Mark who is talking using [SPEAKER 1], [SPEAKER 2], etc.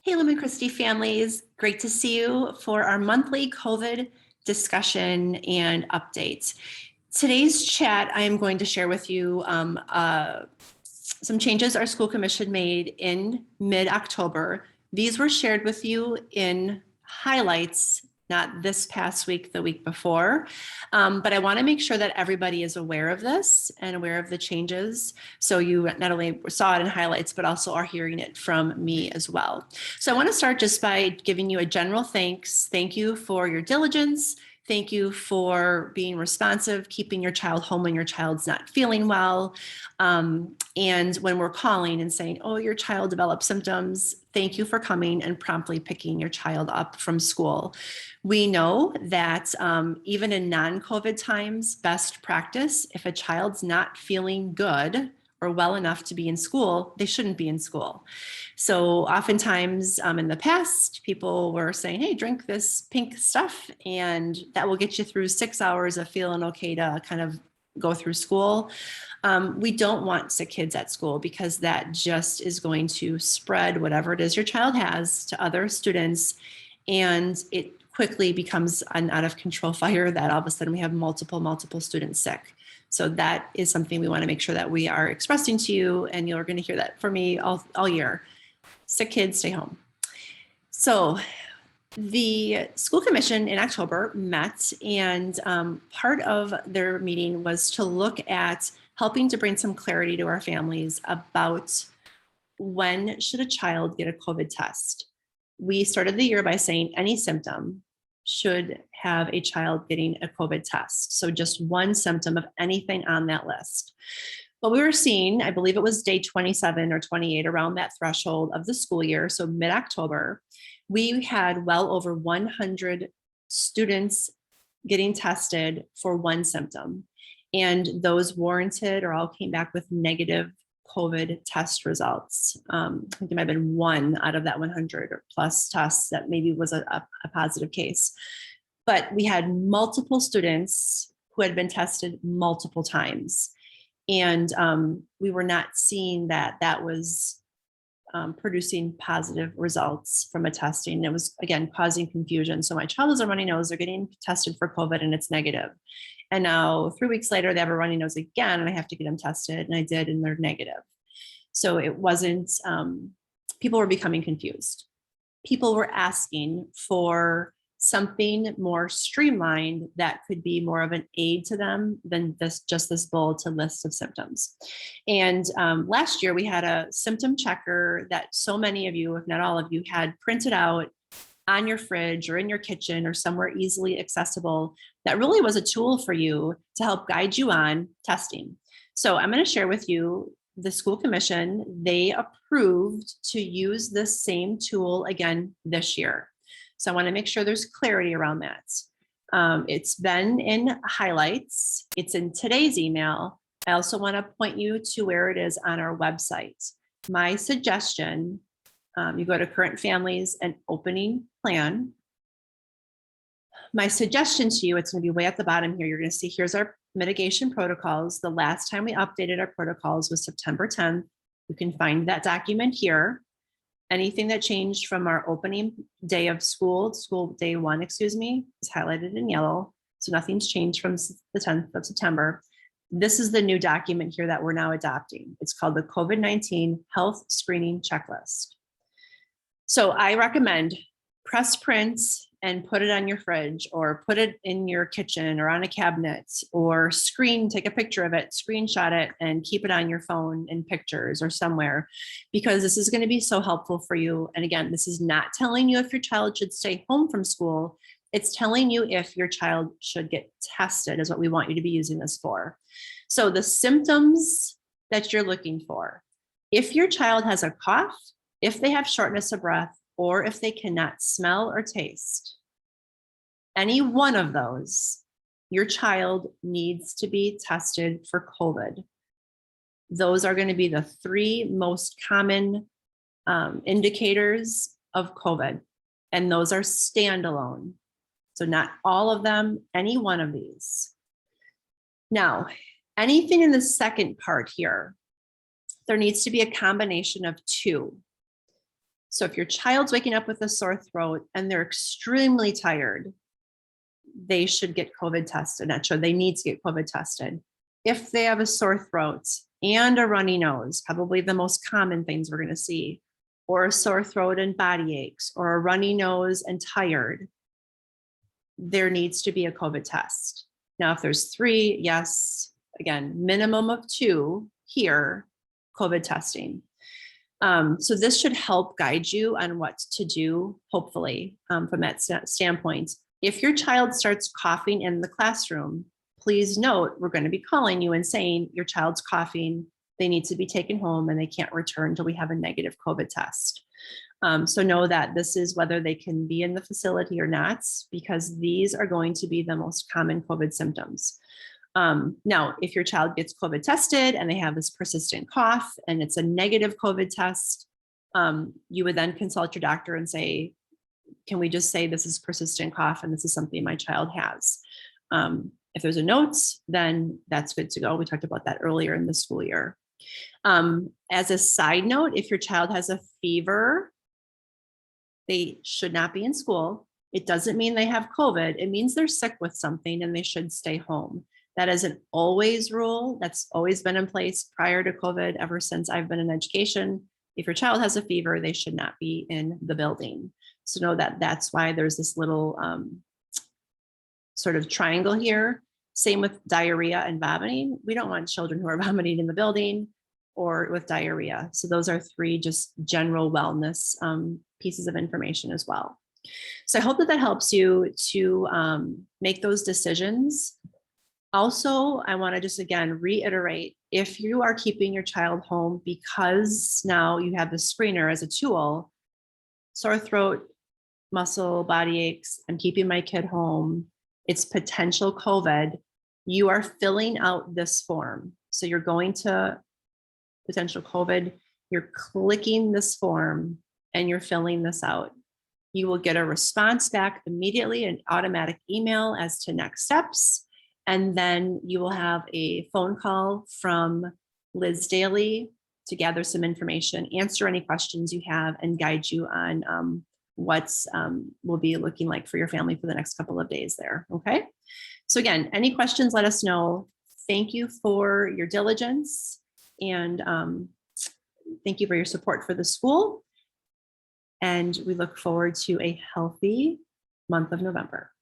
[SPEAKER 1] Hey, Lumen Christi families, great to see you for our monthly COVID discussion and updates. Today's chat, I am going to share with you some changes our school commission made in mid-October. These were shared with you in highlights, not this past week, the week before. But I want to make sure that everybody is aware of this and aware of the changes. So you not only saw it in highlights, but also are hearing it from me as well. So I want to start just by giving you a general thanks. Thank you for your diligence. Thank you for being responsive, keeping your child home when your child's not feeling well. And when we're calling and saying, oh, your child developed symptoms, thank you for coming and promptly picking your child up from school. We know that even in non-COVID times, best practice, if a child's not feeling good or well enough to be in school, they shouldn't be in school. So oftentimes in the past, people were saying, hey, drink this pink stuff and that will get you through 6 hours of feeling okay to kind of go through school. We don't want sick kids at school because that just is going to spread whatever it is your child has to other students. And it quickly becomes an out of control fire that all of a sudden we have multiple students sick. So that is something we want to make sure that we are expressing to you, and you're going to hear that from me all year. Sick kids, stay home. So the school commission in October met, and part of their meeting was to look at helping to bring some clarity to our families about when should a child get a COVID test. We started the year by saying any symptom should have a child getting a COVID test. So just one symptom of anything on that list. But we were seeing, I believe it was day 27 or 28, around that threshold of the school year, so mid-October, we had well over 100 students getting tested for one symptom. And those warranted or all came back with negative COVID test results. I think there might have been one out of that 100 or plus tests that maybe was a positive case. But we had multiple students who had been tested multiple times. And we were not seeing that was producing positive results from a testing. It was, again, causing confusion. So my child has a runny nose, they're getting tested for COVID and it's negative. And now 3 weeks later, they have a runny nose again, and I have to get them tested. And I did, and they're negative. So it wasn't, people were becoming confused. People were asking for something more streamlined that could be more of an aid to them than just this bulleted list of symptoms. And last year we had a symptom checker that so many of you, if not all of you, had printed out on your fridge or in your kitchen or somewhere easily accessible that really was a tool for you to help guide you on testing. So I'm going to share with you the school commission, they approved to use this same tool again this year. So I want to make sure there's clarity around that. It's been in highlights. It's in today's email. I also want to point you to where it is on our website. My suggestion, you go to current families and opening plan. My suggestion to you, it's going to be way at the bottom here. You're going to see here's our mitigation protocols. The last time we updated our protocols was September 10th. You can find that document here. Anything that changed from our opening day of school day one, is highlighted in yellow. So nothing's changed from the 10th of September. This is the new document here that we're now adopting. It's called the COVID-19 Health Screening Checklist. So I recommend press print and put it on your fridge, or put it in your kitchen or on a cabinet, or take a picture of it, screenshot it, and keep it on your phone in pictures or somewhere, because this is going to be so helpful for you. And again, this is not telling you if your child should stay home from school. It's telling you if your child should get tested is what we want you to be using this for. So the symptoms that you're looking for, if your child has a cough, if they have shortness of breath, or if they cannot smell or taste, any one of those, your child needs to be tested for COVID. Those are going to be the 3 most common indicators of COVID, and those are standalone. So not all of them, any one of these. Now, anything in the second part here, there needs to be a combination of 2. So if your child's waking up with a sore throat and they're extremely tired, they should get COVID tested. Not sure, they need to get COVID tested. If they have a sore throat and a runny nose, probably the most common things we're going to see, or a sore throat and body aches, or a runny nose and tired, there needs to be a COVID test. Now, if there's 3, yes, again, minimum of 2 here, COVID testing. So this should help guide you on what to do, hopefully, from that standpoint. If your child starts coughing in the classroom, please note, we're going to be calling you and saying your child's coughing, they need to be taken home and they can't return until we have a negative COVID test. So know that this is whether they can be in the facility or not, because these are going to be the most common COVID symptoms. Now, if your child gets COVID tested and they have this persistent cough and it's a negative COVID test, you would then consult your doctor and say, can we just say this is persistent cough and this is something my child has? If there's a note, then that's good to go. We talked about that earlier in the school year. As a side note, if your child has a fever, they should not be in school. It doesn't mean they have COVID. It means they're sick with something and they should stay home. That is an always rule. That's always been in place prior to COVID, ever since I've been in education. If your child has a fever, they should not be in the building. So know that that's why there's this little sort of triangle here. Same with diarrhea and vomiting. We don't want children who are vomiting in the building or with diarrhea. So those are 3 just general wellness pieces of information as well. So I hope that helps you to make those decisions. Also, I want to just again reiterate, if you are keeping your child home because now you have the screener as a tool, sore throat, muscle, body aches, I'm keeping my kid home, it's potential COVID, you are filling out this form. So you're going to potential COVID, you're clicking this form and you're filling this out. You will get a response back immediately, an automatic email as to next steps. And then you will have a phone call from Liz Daly to gather some information, answer any questions you have, and guide you on what's will be looking like for your family for the next couple of days there. Okay. So again, any questions, let us know. Thank you for your diligence and thank you for your support for the school. And we look forward to a healthy month of November.